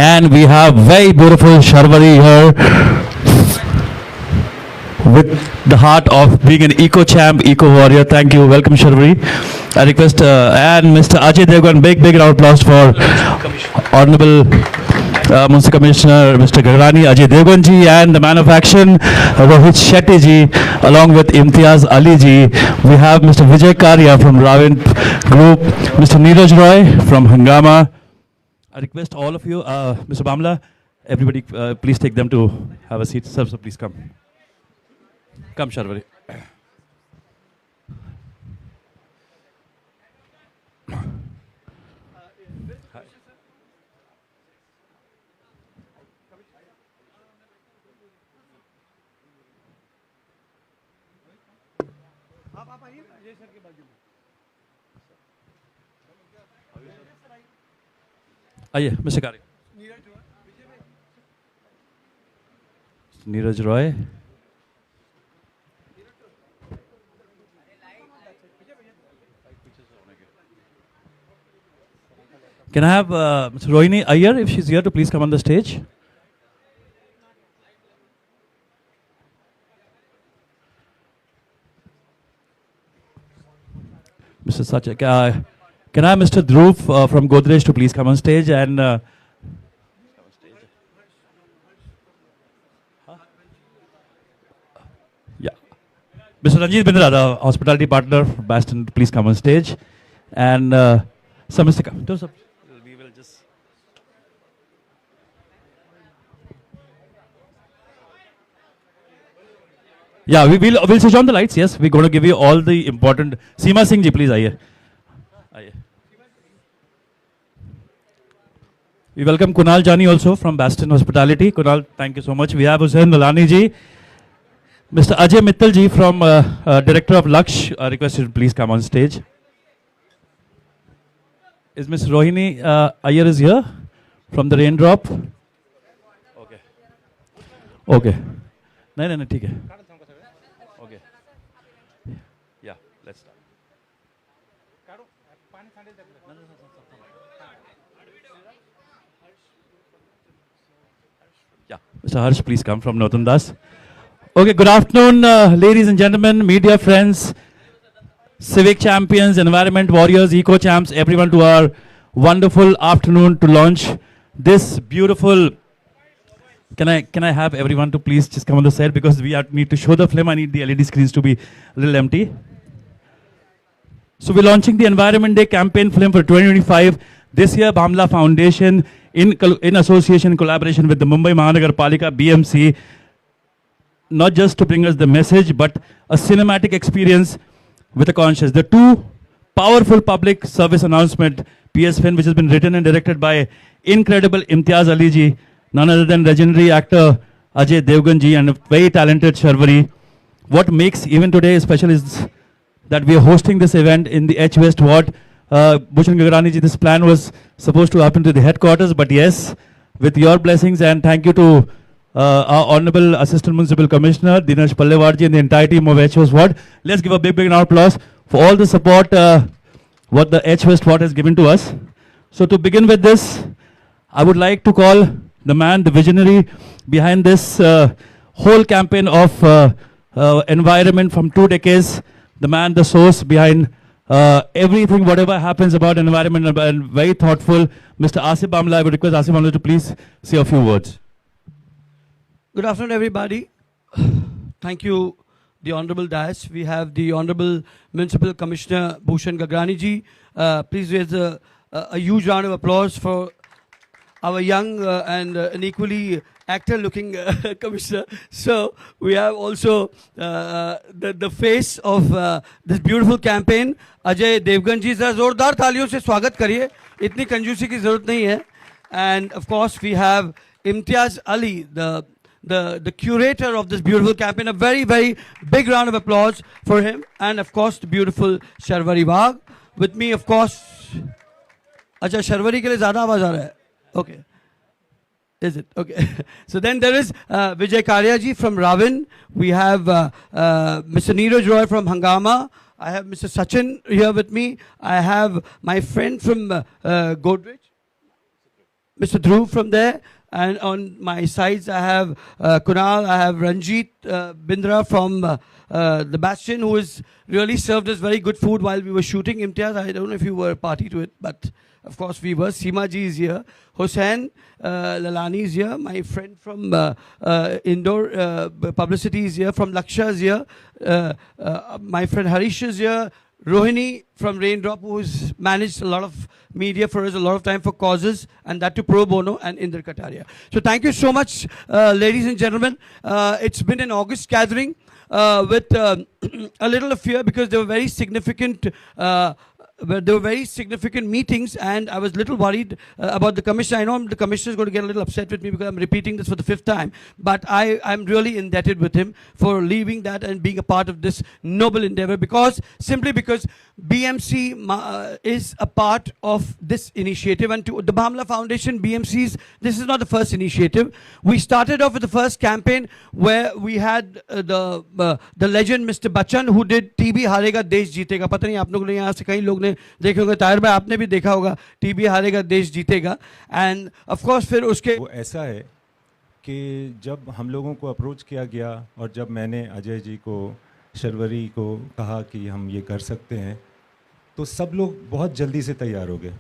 And we have very beautiful Sharvari here with the heart of being an eco champ, eco warrior. Thank you. Welcome, Sharvari. I request and Mr. Ajay Devgan, big round of applause for Honorable Municipal Commissioner Mr. Gagrani, Ajay Devgan ji, and the man of action Rohit Shetty ji, along with Imtiaz Ali ji. We have Mr. Vijay Karya from Ravin Group, Mr. Neeraj Roy from Hangama. I request all of you, Mr. Bamla, everybody, please take them to have a seat. Sir, so please come. Come, Sharvari. आइए mister कार्य Neeraj Roy Can I have Ms. Rohini Iyer, if she's here, to please come on the stage? Mr. Sacha, can I have Mr. Dhruv from Godrej to please come on stage? And yeah, Mr. Ranjit Bindra, the hospitality partner for Baston, please come on stage. And so Mr. We will just. Yeah, we'll switch on the lights. Yes, we're going to give you all the important. Seema Singh ji, please, aye. We welcome Kunal Jani also from Baston Hospitality. Kunal, thank you so much. We have Hussain Nalani ji, Mr. Ajay Mittal ji from Director of Laksh. Requested to please come on stage. Is Ms. Rohini Iyer is here from the Raindrop? Okay. Okay. No, ठीक है. Okay. Yeah, let's start. Yeah, Mr. Harsh, please come from Northern Das. Okay, good afternoon, ladies and gentlemen, media friends, civic champions, environment warriors, eco champs, everyone, to our wonderful afternoon to launch this beautiful. Can I have everyone to please just come on the set, because we need to show the film. I need the LED screens to be a little empty. So we're launching the Environment Day campaign film for 2025. This year, Bamla Foundation, in association, collaboration with the Mumbai Mahanagar Palika, BMC, not just to bring us the message, but a cinematic experience with a conscience. The two powerful public service announcement, PS film, which has been written and directed by incredible Imtiaz Ali ji, none other than legendary actor Ajay Devgan ji, and a very talented Sharvari. What makes even today special is that we are hosting this event in the H West Ward. Bhushan Gagrani ji, this plan was supposed to happen to the headquarters, but yes, with your blessings, and thank you to our Honorable Assistant Municipal Commissioner Dinesh Pallewar ji and the entire team of H West Ward. Let's give a big round of applause for all the support what the H West Ward has given to us. So to begin with this, I would like to call the man, the visionary behind this whole campaign of environment from 2 decades, the man, the source behind everything, whatever happens about environment, and very thoughtful, Mr. Asif Bamla. I would request Asif Bamla to please say a few words. Good afternoon, everybody. Thank you, the Honorable Dais. We have the Honorable Municipal Commissioner Bhushan Gagrani ji. Please raise a huge round of applause for our young and an equally actor-looking commissioner. So we have also the face of this beautiful campaign, Ajay Devgan ji. Zara zordar thaliyon se swagat kariye. Itni kanjusi ki zarurat nahi hai. And of course we have Imtiaz Ali, the curator of this beautiful campaign. A very, very big round of applause for him. And of course the beautiful Sharvari Bagh. With me, of course. Acha, Sharvari ke liye zyada awaaz aa raha hai. Okay. Is it? Okay. So then there is Vijay Karya ji from Ravin. We have Mr. Neeraj Roy from Hangama. I have Mr. Sachin here with me. I have my friend from Godrej. Mr. Dhruv from there. And on my sides, I have Kunal, I have Ranjit Bindra from the Bastion, who has really served us very good food while we were shooting. Imtiaz, I don't know if you were party to it, but of course we were. Seema ji is here. Hussain Lalani is here. My friend from Indoor Publicity is here. From Laksha is here. My friend Harish is here. Rohini from Raindrop, who's managed a lot of media for us, a lot of time for causes, and that to pro bono, and Inder Kataria. So thank you so much, ladies and gentlemen. It's been an August gathering with a little of fear, because there were very significant meetings, and I was a little worried about the commissioner. I know the commissioner is going to get a little upset with me because I'm repeating this for the 5th time, but I'm really indebted with him for leaving that and being a part of this noble endeavor, simply because BMC is a part of this initiative, and to the Bhamla Foundation, this is not the first initiative. We started off with the first campaign where we had the legend Mr. Bachchan, who did TB हारेगा देश जीतेगा. पता नहीं आप लोगों ने यहाँ से कई लोग ने देखे होंगे, ताहिर भाई आपने भी देखा होगा, TB हारेगा देश जीतेगा. एंड ऑफ कोर्स फिर उसके वो ऐसा है कि जब हम लोगों को अप्रोच किया गया और जब मैंने अजय जी को, शर्वरी को कहा कि हम ये कर सकते हैं, तो सब लोग बहुत जल्दी से तैयार हो गए,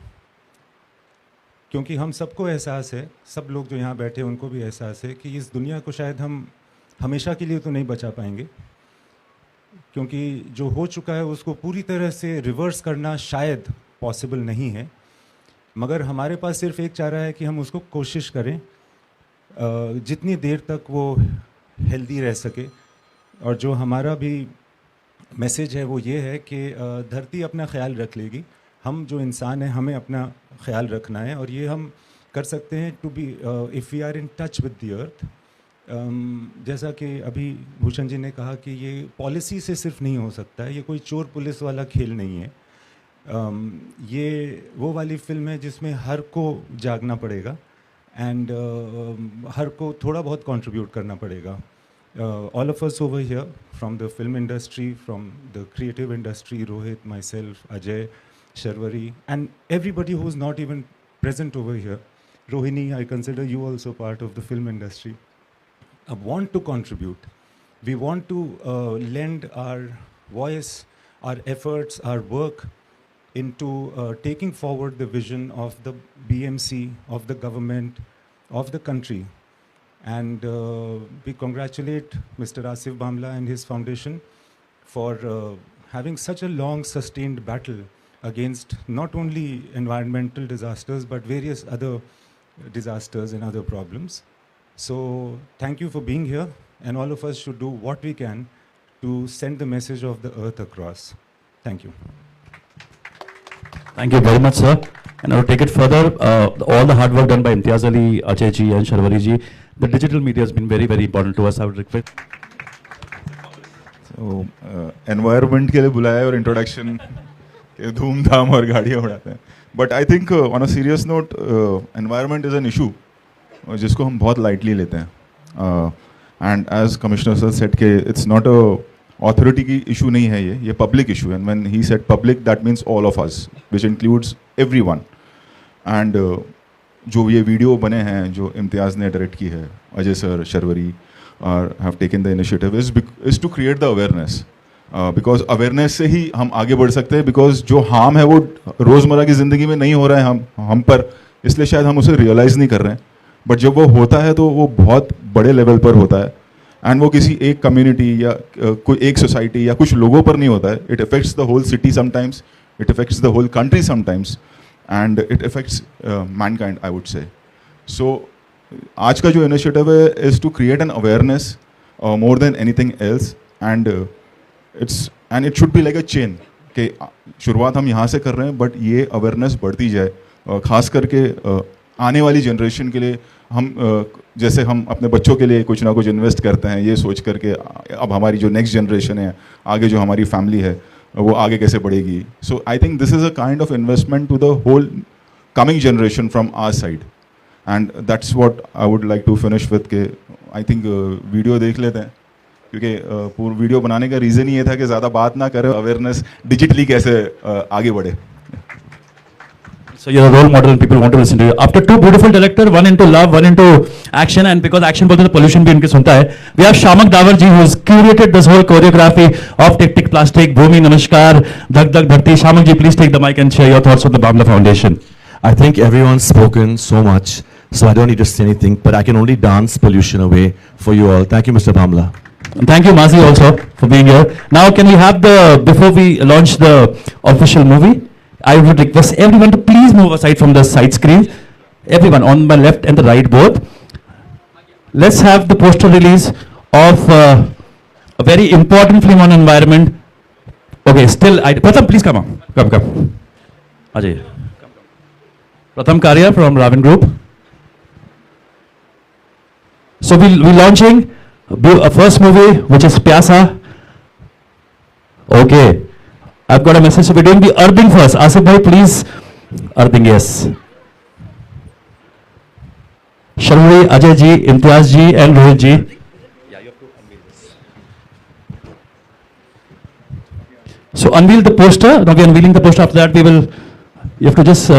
क्योंकि हम सबको एहसास है, सब लोग जो यहाँ बैठे उनको भी एहसास है कि इस दुनिया को शायद हम हमेशा के लिए तो नहीं बचा पाएंगे, क्योंकि जो हो चुका है उसको पूरी तरह से रिवर्स करना शायद पॉसिबल नहीं है, मगर हमारे पास सिर्फ एक चारा है कि हम उसको कोशिश करें जितनी देर तक वो हेल्दी रह सके. और जो हमारा भी मैसेज है वो ये है कि धरती अपना ख्याल रख लेगी, हम जो इंसान हैं हमें अपना ख्याल रखना है, और ये हम कर सकते हैं to be if we are in touch with the earth. जैसा कि अभी भूषण जी ने कहा कि ये पॉलिसी से सिर्फ नहीं हो सकता है, ये कोई चोर पुलिस वाला खेल नहीं है. ये वो वाली फिल्म है जिसमें हर को जागना पड़ेगा एंड हर को थोड़ा बहुत कंट्रीब्यूट करना पड़ेगा. All of us over here, from the film industry, from the creative industry, Rohit, myself, Ajay, Sharwari, and everybody who's not even present over here. Rohini, I consider you also part of the film industry. Want to contribute. We want to lend our voice, our efforts, our work into taking forward the vision of the BMC, of the government, of the country. And we congratulate Mr. Asif Bhamla and his foundation for having such a long sustained battle against not only environmental disasters but various other disasters and other problems. So thank you for being here, and all of us should do what we can to send the message of the earth across. Thank you. Thank you very much, sir. And I'll take it further. All the hard work done by Imtiaz Ali, Ajay ji and Sharwari ji, the digital media has been very, very important to us. I would request. So, environment के लिए बुलाया और introduction के धूमधाम और गाड़ियाँ उड़ाते हैं. But I think on a serious note, environment is an issue जिसको हम बहुत lightly लेते हैं. And as Commissioner sir said कि it's not a authority की issue नहीं है, ये public issue. And when he said public, that means all of us, which includes everyone. And जो ये वीडियो बने हैं जो इम्तियाज़ ने डायरेक्ट की है, Ajay sir, Sharvari have taken the initiative is to create the awareness. Because awareness से ही हम आगे बढ़ सकते हैं, because जो harm है वो रोज़मर्रा की ज़िंदगी में नहीं हो रहा है हम पर, इसलिए शायद हम उसे रियलाइज़ नहीं कर रहे हैं. बट जब वो होता है तो वो बहुत बड़े लेवल पर होता है, एंड वो किसी एक कम्युनिटी या कोई एक सोसाइटी या कुछ लोगों पर नहीं होता है. It affects the whole city sometimes, it affects the whole country sometimes, and it affects mankind, I would say. So आज का जो इनिशिएटिव है is to create an awareness more than anything else, and it should be like a chain कि शुरुआत हम यहाँ से कर रहे हैं, बट ये अवेयरनेस बढ़ती जाए, खास करके आने वाली जनरेशन के लिए. हम जैसे हम अपने बच्चों के लिए कुछ ना कुछ इन्वेस्ट करते हैं ये सोच करके अब हमारी जो नेक्स्ट जनरेशन है, आगे जो हमारी फैमिली है वो आगे कैसे बढ़ेगी. So I think this is a kind of investment to the whole coming generation from our side, and that's what I would like to finish with के. आई थिंक वीडियो देख लेते हैं, क्योंकि पूरा वीडियो बनाने का रीज़न ये था कि ज़्यादा बात ना करें, अवेयरनेस डिजिटली कैसे आगे बढ़े. So you're a role model and people want to listen to you. After two beautiful director, one into love, one into action, and because action bolte to pollution bhi unke sunta hai, we have Shamak Davar ji who has curated this whole choreography of Tick Tick Plastic, Bhumi Namaskar, Dhak Dhak Dhakti. Shamak ji, please take the mic and share your thoughts on the Bamla Foundation. I think everyone's spoken so much, so I don't need to say anything, but I can only dance pollution away for you all. Thank you, Mr. Bamla. And thank you, Mazi, also for being here. Now, can we have before we launch the official movie, I would request everyone to please move aside from the side screen. Everyone on my left and the right both. Let's have the poster release of a very important film on environment. Okay, Pratham, please come on. Come. Ajay. Pratham Karya from Raven Group. So we're launching a first movie, which is Pyasa. Okay. I've got a message. So we're doing the earthing first. Asif bhai, please. Earthing, yes. Sharvi, Ajay ji, Imtiaz ji, and Rohit ji. Yeah, you have to unveil this. So unveil the poster. Now we're unveiling the poster. After that, you have to just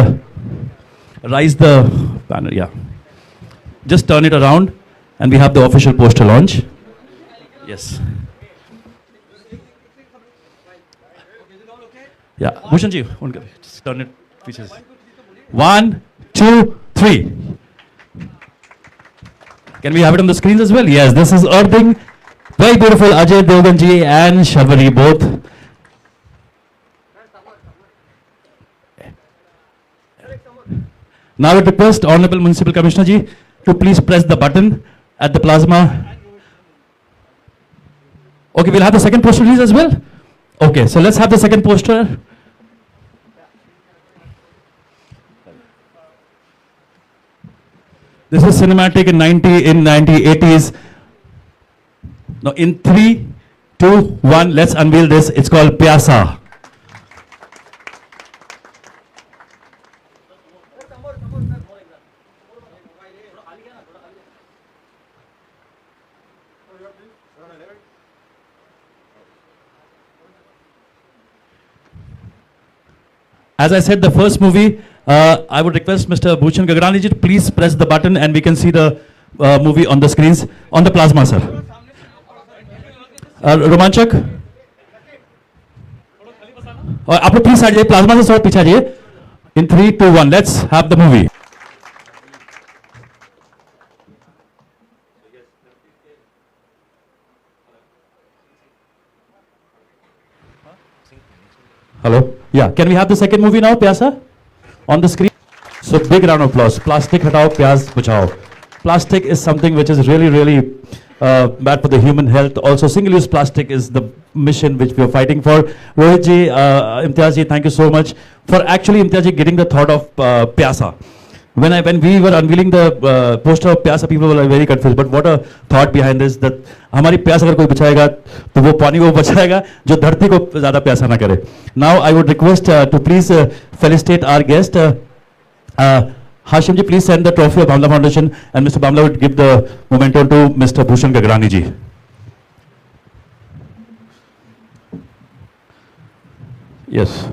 rise the banner. Yeah. Just turn it around, and we have the official poster launch. Yes. Yeah, Bhushan ji, just turn it pieces. 1, 2, 3. Can we have it on the screens as well? Yes, this is Earthing. Very beautiful, Ajay Devgan ji and Sharvari both. Now I would request Honorable Municipal Commissioner ji to please press the button at the plasma. Okay, we'll have the second poster release as well. Okay, so let's have the second poster. This is cinematic in 1980s. Now in 3, 2, 1, let's unveil this. It's called Pyasa. As I said, the first movie, I would request Mr. Bhushan Gagrani ji to please press the button and we can see the movie on the screens, on the plasma, sir. Romanchak? आप लोग please side जाइए, plasma से थोड़ा पीछे जाइए. In 3, 2, 1, let's have the movie. Hello? Yeah, can we have the second movie now, Pyasa? On the screen? So big round of applause. Plastic hatao, pyas bachao. Plastic is something which is really bad for the human health. Also, single-use plastic is the mission which we are fighting for. Rohit ji, Imtiaz ji, thank you so much for actually, Imtiaz ji, getting the thought of Pyasa. When we were unveiling the poster of Pyasa, people were very confused. But what a thought behind this, that हमारी प्यास अगर कोई बचाएगा तो वो पानी वो बचाएगा जो धरती को ज़्यादा प्यासा ना करे. Now I would request to please felicitate our guest. Hashim ji, please send the trophy of Bamla Foundation, and Mr. Bamla would give the memento to Mr. Bhushan Gagrani ji. Yes.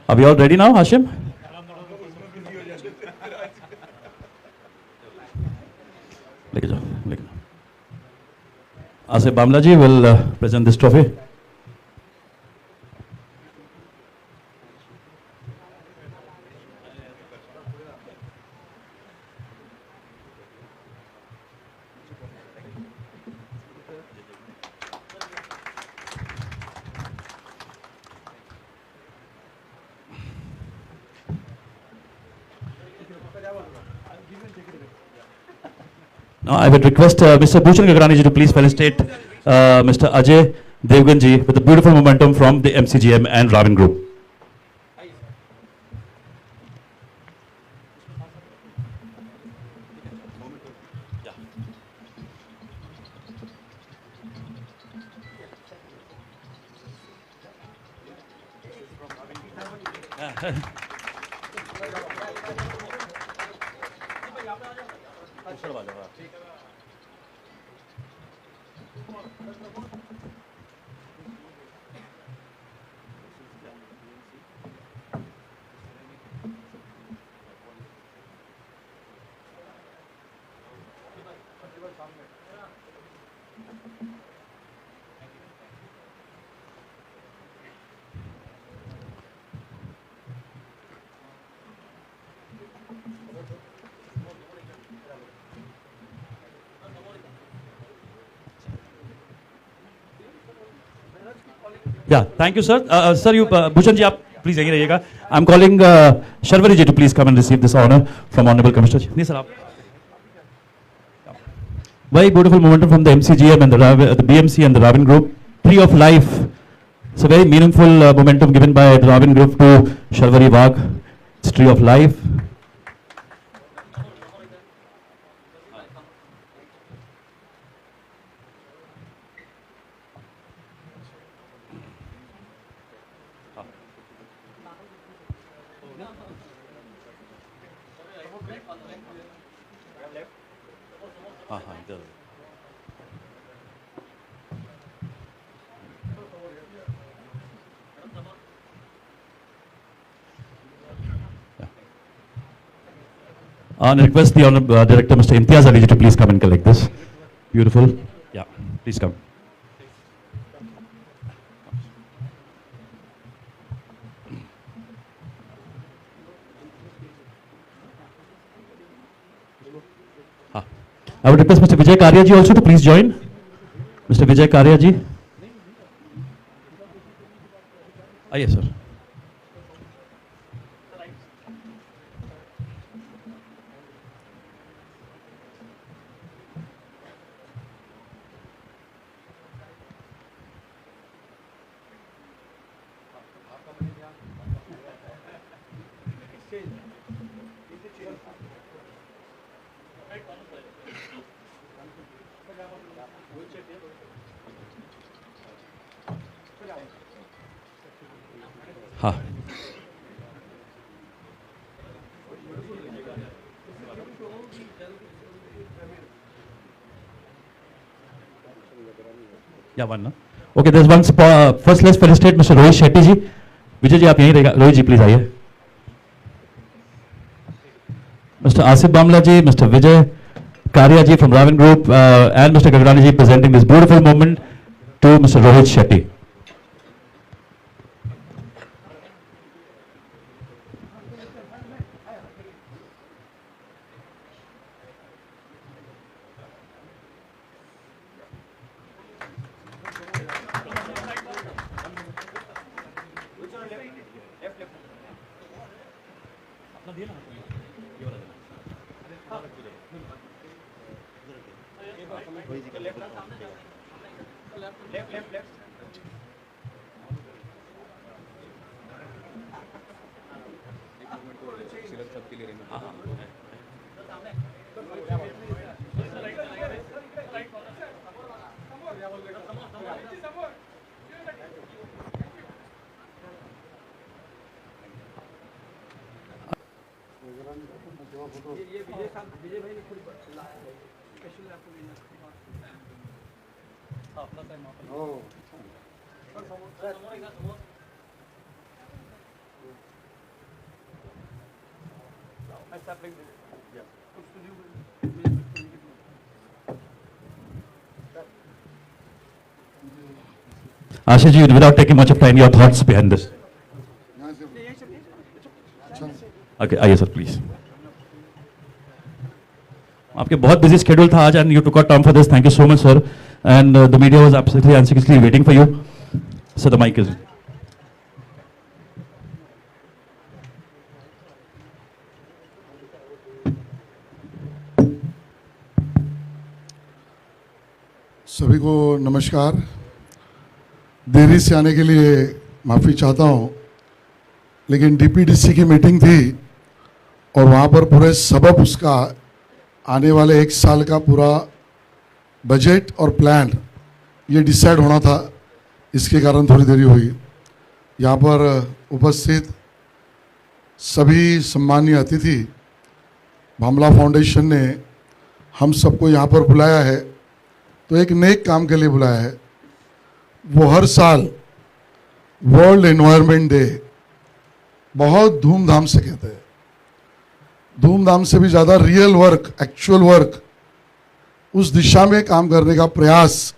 Are we all ready now, Hashim? लेके जाओ. Asif Bamla ji will present this trophy. Now I would request Mr. Bhushan Gagrani ji to please felicitate Mr. Ajay Devgan ji with a beautiful momentum from the MCGM and Raven Group. Yeah, thank you, sir. Sir, you, Bhushan ji, आप please यहीं रहिएगा. I'm calling Sharvari ji to please come and receive this honor from Honorable Commissioner ji. नहीं sir, आप. Very beautiful moment from the MCGM and the BMC and the Ravin Group. Tree of Life. It's a very meaningful momentum given by the Ravin Group to Sharvari Wagh. It's Tree of Life. And request the Honorable Director, Mr. Imtiaz Ali ji, to please come and collect this. Beautiful. Yeah, please come. I would request Mr. Vijay Karya ji also to please join. Mr. Vijay Karya ji. Yes, sir. हाँ. Yeah, one ना. Okay, there's one spot. First, let's felicitate Mr. Rohit Shetty ji. Vijay ji आप यहीं रहेगा. रोहित जी please आइए. Mr. Asif Bamla ji, Mr. Vijay Karya ji from Ravin Group, and Mr. Gagrani ji presenting this beautiful moment to Mr. Rohit Shetty. Ashish ji, without taking much of time, your thoughts behind this. Okay, आइए sir please. आपके बहुत busy schedule था आज and you took out time for this. Thank you so much, sir. And the media was absolutely anxiously waiting for you. So the mic is. सभी को नमस्कार. देरी से आने के लिए माफ़ी चाहता हूँ, लेकिन डीपीडीसी की मीटिंग थी और वहाँ पर पूरे सबब उसका आने वाले 1 साल का पूरा बजट और प्लान ये डिसाइड होना था. इसके कारण थोड़ी देरी हुई. यहाँ पर उपस्थित सभी सम्मानीय अतिथि, भामला फाउंडेशन ने हम सबको यहाँ पर बुलाया है तो एक नेक काम के लिए बुलाया है. वो हर साल वर्ल्ड एनवायरनमेंट डे बहुत धूमधाम से कहते हैं. धूमधाम से भी ज़्यादा रियल वर्क, एक्चुअल वर्क, उस दिशा में काम करने का प्रयास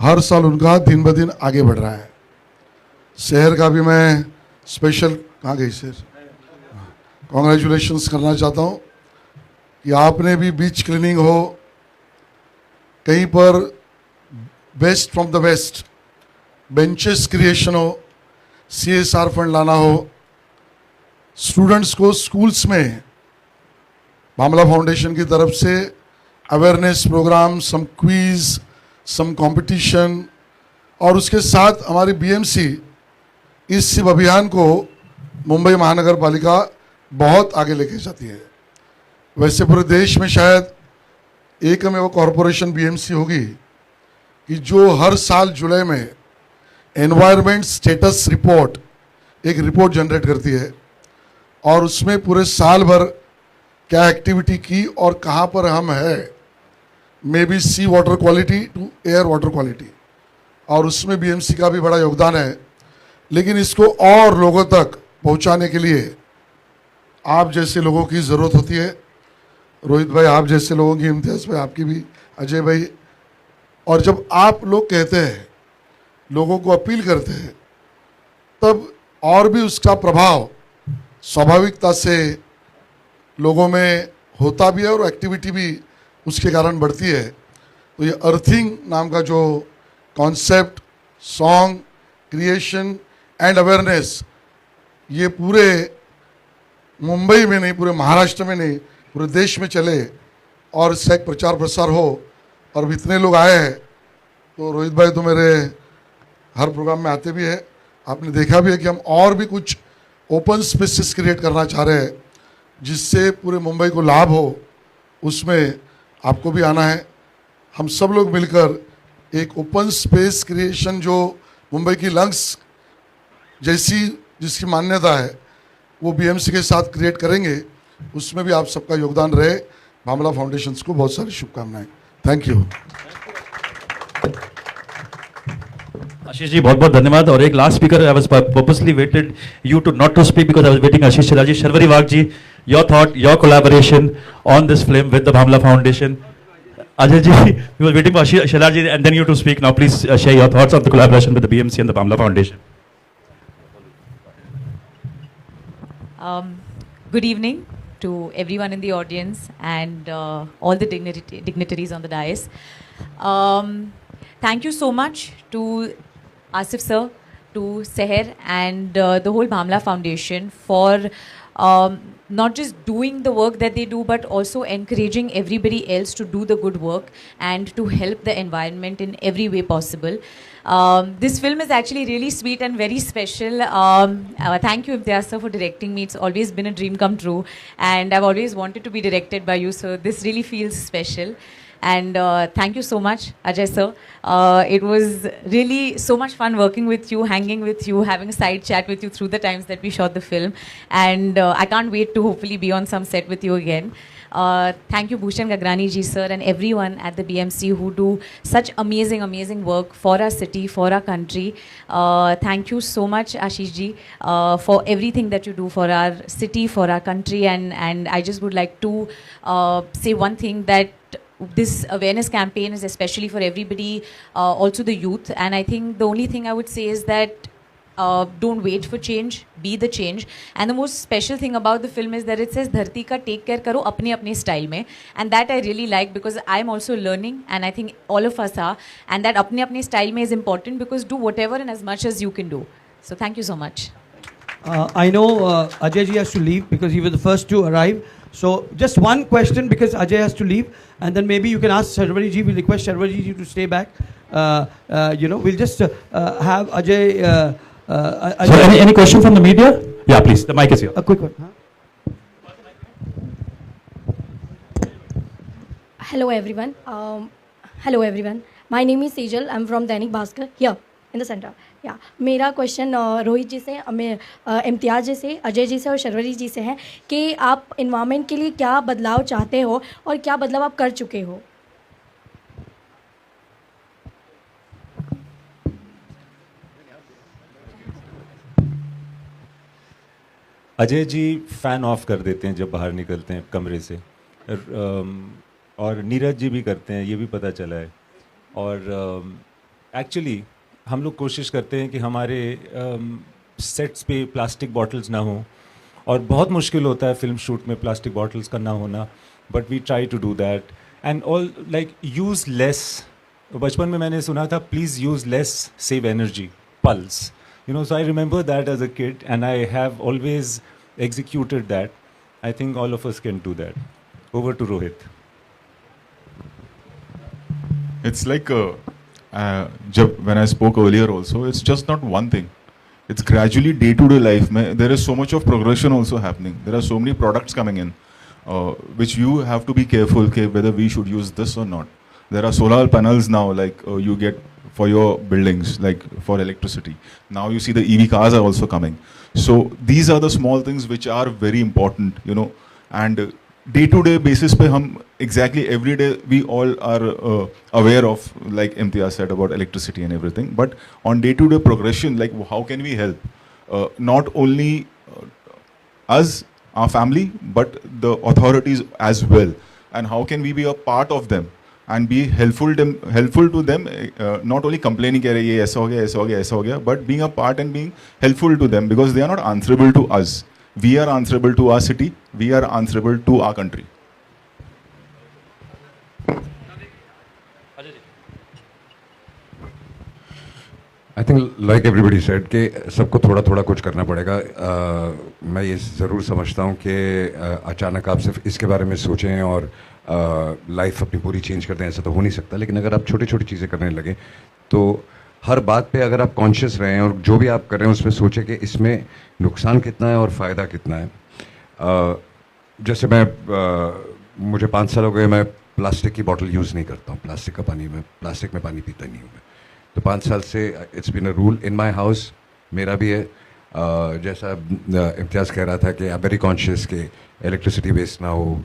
हर साल उनका दिन ब दिन आगे बढ़ रहा है. शहर का भी मैं स्पेशल, कहाँ गई सर, कॉन्ग्रेचुलेशंस करना चाहता हूँ कि आपने भी बीच क्लीनिंग हो, कहीं पर waste from the waste benches creation हो, CSR फंड लाना हो, स्टूडेंट्स को स्कूल्स में भामला फाउंडेशन की तरफ से अवेयरनेस प्रोग्राम, सम क्विज, सम कंपटीशन, और उसके साथ हमारी BMC इस शिव अभियान को मुंबई महानगर पालिका बहुत आगे लेके जाती है। वैसे पूरे देश में शायद एकमेव कॉरपोरेशन BMC होगी कि जो हर साल जुलाई में एनवायरनमेंट स्टेटस रिपोर्ट, एक रिपोर्ट जनरेट करती है और उसमें पूरे साल भर क्या एक्टिविटी की और कहाँ पर हम है, maybe sea water quality to air water quality, और उसमें BMC का भी बड़ा योगदान है। लेकिन इसको और लोगों तक पहुंचाने के लिए आप जैसे लोगों की ज़रूरत होती है। रोहित भाई, आप जैसे लोगों की, इम्तियाज़ भाई आपकी भी, अजय भाई, और जब आप लोग कहते हैं, लोगों को अपील करते हैं, तब और भी उसका प्रभाव स्वाभाविकता से लोगों में होता भी है और एक्टिविटी भी उसके कारण बढ़ती है। तो ये अर्थिंग नाम का जो concept, song creation and awareness, ये पूरे मुंबई में नहीं, पूरे महाराष्ट्र में नहीं, पूरे देश में चले और इसका एक प्रचार प्रसार हो। और अब इतने लोग आए हैं, तो रोहित भाई तो मेरे हर प्रोग्राम में आते भी है, आपने देखा भी है कि हम और भी कुछ ओपन स्पेसेस क्रिएट करना चाह रहे हैं जिससे पूरे मुंबई को लाभ हो। उसमें आपको भी आना है। हम सब लोग मिलकर एक ओपन स्पेस क्रिएशन जो मुंबई की लंग्स जैसी जिसकी मान्यता है वो BMC के साथ क्रिएट करेंगे। उसमें भी आप सबका योगदान रहे। भामला फाउंडेशंस को बहुत सारी शुभकामनाएं। Thank you. आशीष जी बहुत बहुत धन्यवाद। और एक last speaker, I was purposely waited you to not to speak because I was waiting Ashish Shelar ji. Sharvari Wagh ji, your thought, your collaboration on this film with the Bhamla Foundation. Ajay ji, we were waiting for Ashish Shelar ji and then you to speak. Now please share your thoughts on the collaboration with the BMC and the Bhamla Foundation. Good evening to everyone in the audience and all the dignitaries on the dais. Thank you so much to Asif sir, to Seher and the whole Bhamla Foundation for not just doing the work that they do, but also encouraging everybody else to do the good work and to help the environment in every way possible. This film is actually really sweet and very special. Thank you, Imtiaz sir, for directing me. It's always been a dream come true, and I've always wanted to be directed by you, so this really feels special. And thank you so much, Ajay sir. It was really so much fun working with you, hanging with you, having a side chat with you through the times that we shot the film. And I can't wait to hopefully be on some set with you again. Thank you, Bhushan Gagrani ji sir, and everyone at the BMC who do such amazing work for our city, for our country. Thank you so much, Ashish ji, for everything that you do for our city, for our country. And I just would like to say one thing, that this awareness campaign is especially for everybody, also the youth. And I think the only thing I would say is that don't wait for change, be the change. And the most special thing about the film is that it says dharti ka take care karo apne apne style mein, and that I really like because I am also learning, and I think all of us are, and that apne apne style mein is important because do whatever and as much as you can do. So thank you so much. I know Ajay ji has to leave because he was the first to arrive. So just one question because Ajay has to leave, and then maybe you can ask Sharwari ji. We'll request Sharwari ji to stay back. We'll just have Ajay. So any question from the media? Yeah, please. The mic is here. A quick one. Huh? Hello everyone. Hello everyone. My name is Sejal. I'm from Dainik Bhaskar here in the center. Yeah. मेरा question Rohit जी से, इम्तियाज़ जी से, अजय जी से और शर्वरी जी से है कि आप environment के लिए क्या बदलाव चाहते हो और क्या बदलाव आप कर चुके हो। अजय जी फ़ैन ऑफ कर देते हैं जब बाहर निकलते हैं कमरे से, और नीरज जी भी करते हैं, ये भी पता चला है। और एक्चुअली हम लोग कोशिश करते हैं कि हमारे सेट्स पे प्लास्टिक बॉटल्स ना हो, और बहुत मुश्किल होता है फिल्म शूट में प्लास्टिक बॉटल्स का ना होना, but we try to do that and all, like use less तो बचपन में मैंने सुना था please use less save energy plus so I remember that as a kid and I have always executed that. I think all of us can do that. Over to Rohit. It's like when I spoke earlier also, it's just not one thing. It's gradually day-to-day life. There is so much of progression also happening. There are so many products coming in, which you have to be careful whether we should use this or not. There are solar panels now, like you get for your buildings, like for electricity. Now you see the EV cars are also coming. So these are the small things which are very important, and day-to-day basis pe hum exactly every day we all are aware of, like Imtiaz said about electricity and everything, but on day-to-day progression, like how can we help not only us, our family, but the authorities as well, and how can we be a part of them and be helpful to them, not only complaining कि अरे ये ऐसा हो गया ऐसा हो गया ऐसा हो गया, but being a part and being helpful to them, because they are not answerable to us. We are answerable to our city. We are answerable to our country. I think like everybody said कि सबको थोड़ा थोड़ा कुछ करना पड़ेगा. मैं ये ज़रूर समझता हूँ कि अचानक आप सिर्फ इसके बारे में सोचें और लाइफ अपनी पूरी चेंज कर दें, ऐसा तो हो नहीं सकता. लेकिन अगर आप छोटी छोटी चीज़ें करने लगे तो हर बात पे अगर आप कॉन्शियस रहें और जो भी आप कर रहे हैं उसमें सोचें कि इसमें नुकसान कितना है और फ़ायदा कितना है. जैसे मुझे 5 साल हो गए, मैं प्लास्टिक की बोतल यूज़ नहीं करता हूँ. प्लास्टिक में पानी पीता नहीं हूँ मैं. तो 5 साल से it's been a rule in my house. मेरा भी है. जैसा इम्तियाज़ कह रहा था कि आप वेरी कॉन्शियस कि इलेक्ट्रिसिटी वेस्ट ना हो,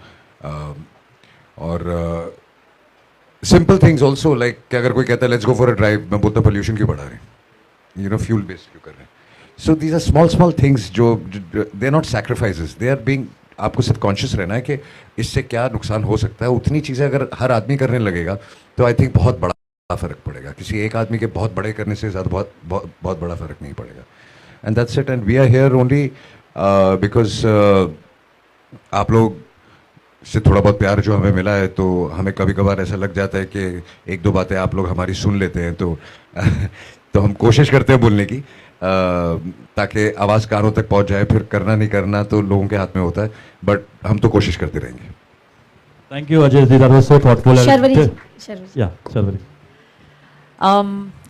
और सिंपल थिंग्स ऑल्सो, लाइक कि अगर कोई कहता है let's go for a drive, मैं बोलता पोल्यूशन क्यों बढ़ा रहे हैं, फ्यूल बेस्ड क्यों कर रहे हैं. So these are small things जो they are not sacrifices, they are being. आपको सिर्फ कॉन्शियस रहना है कि इससे क्या नुकसान हो सकता है. उतनी चीज़ें अगर हर आदमी करने लगेगा तो आई थिंक बहुत बड़ा फ़र्क पड़ेगा. किसी एक आदमी के बहुत बड़े करने से ज़्यादा बहुत बड़ा फ़र्क नहीं पड़ेगा. And that's it. And we are here only because आप लोग से थोड़ा बहुत प्यार जो हमें मिला है, तो हमें कभी कभार ऐसा लग जाता है कि 1-2 बातें आप लोग हमारी सुन लेते हैं, तो हम कोशिश करते हैं बोलने की, ताकि आवाज़ कानों तक पहुंच जाए. फिर करना नहीं करना तो लोगों के हाथ में होता है, बट हम तो कोशिश करते रहेंगे. Thank you, Ajay. That was so thoughtful. Sharvari. Yeah, Sharvari.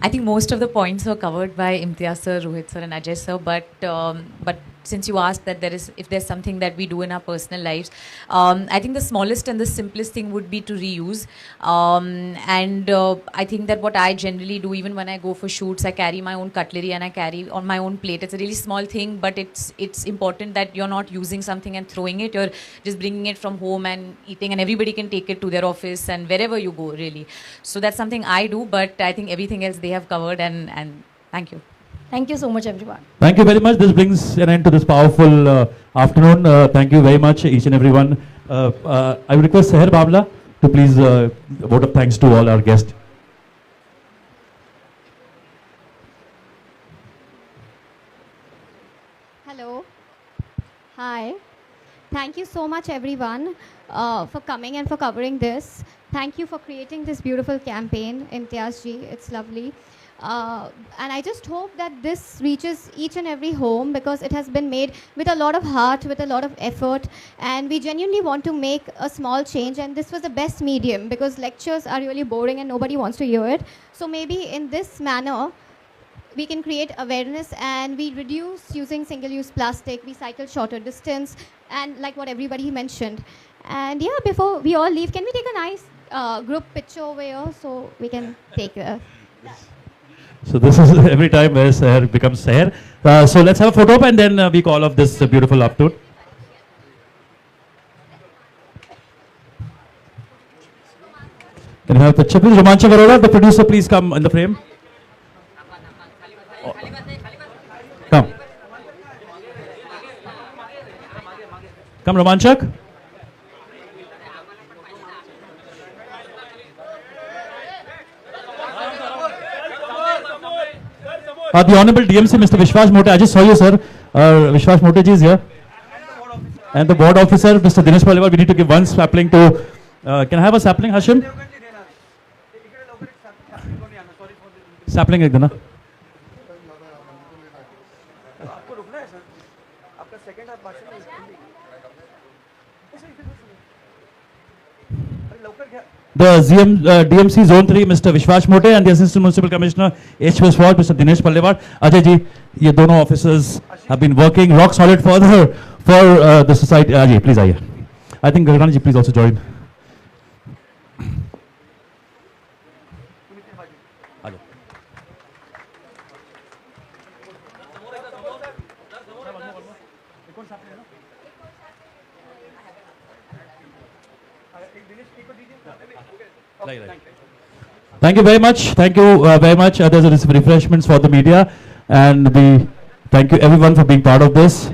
I think most of the points were covered by Imtiaz sir, Rohit sir, and Ajay sir. But since you asked that if there's something that we do in our personal lives, I think the smallest and the simplest thing would be to reuse. And I think that what I generally do, even when I go for shoots, I carry my own cutlery and I carry on my own plate. It's a really small thing, but it's important that you're not using something and throwing it. You're just bringing it from home and eating, and everybody can take it to their office and wherever you go, really. So that's something I do, but I think everything else they have covered, and thank you. Thank you so much, everyone. Thank you very much. This brings an end to this powerful afternoon. Thank you very much, each and everyone. I would request Seher Bhamla to please vote of thanks to all our guests. Hello. Hi. Thank you so much, everyone, for coming and for covering this. Thank you for creating this beautiful campaign, Imtiaz ji. It's lovely. And I just hope that this reaches each and every home, because it has been made with a lot of heart, with a lot of effort, and we genuinely want to make a small change. And this was the best medium, because lectures are really boring and nobody wants to hear it. So maybe in this manner, we can create awareness and we reduce using single-use plastic, we cycle shorter distance, and like what everybody mentioned. And yeah, before we all leave, can we take a nice group picture over here so we can take a... So this is every time where Seher becomes Seher. So let's have a photo op and then we call off this beautiful afternoon. Can you have a picture, please? Romanchak Arora, the producer, please come in the frame. Come. Come, Romanchak. The Honorable DMC, Mr. Vishwas Mote. I just saw you, sir. Vishwas Mote ji is here. And the board officer, Mr. Dinesh Paliwal. We need to give one sapling to... can I have a sapling, Hashim? Sapling एक देना. आपको रुकना है sir, आपका second half भाषण है. अरे लवकर घ्या. The DMC Zone 3, Mr. Vishwas Mote, and the Assistant Municipal Commissioner H. Westward, Mr. Dinesh Pallewar. Ajay ji, ये दोनों officers have been working rock solid for the society. Ajay, please आइए. I think Gagrani ji, please also join. आजाओ. Thank you very much. Thank you very much. There's refreshments for the media, and we thank you everyone for being part of this.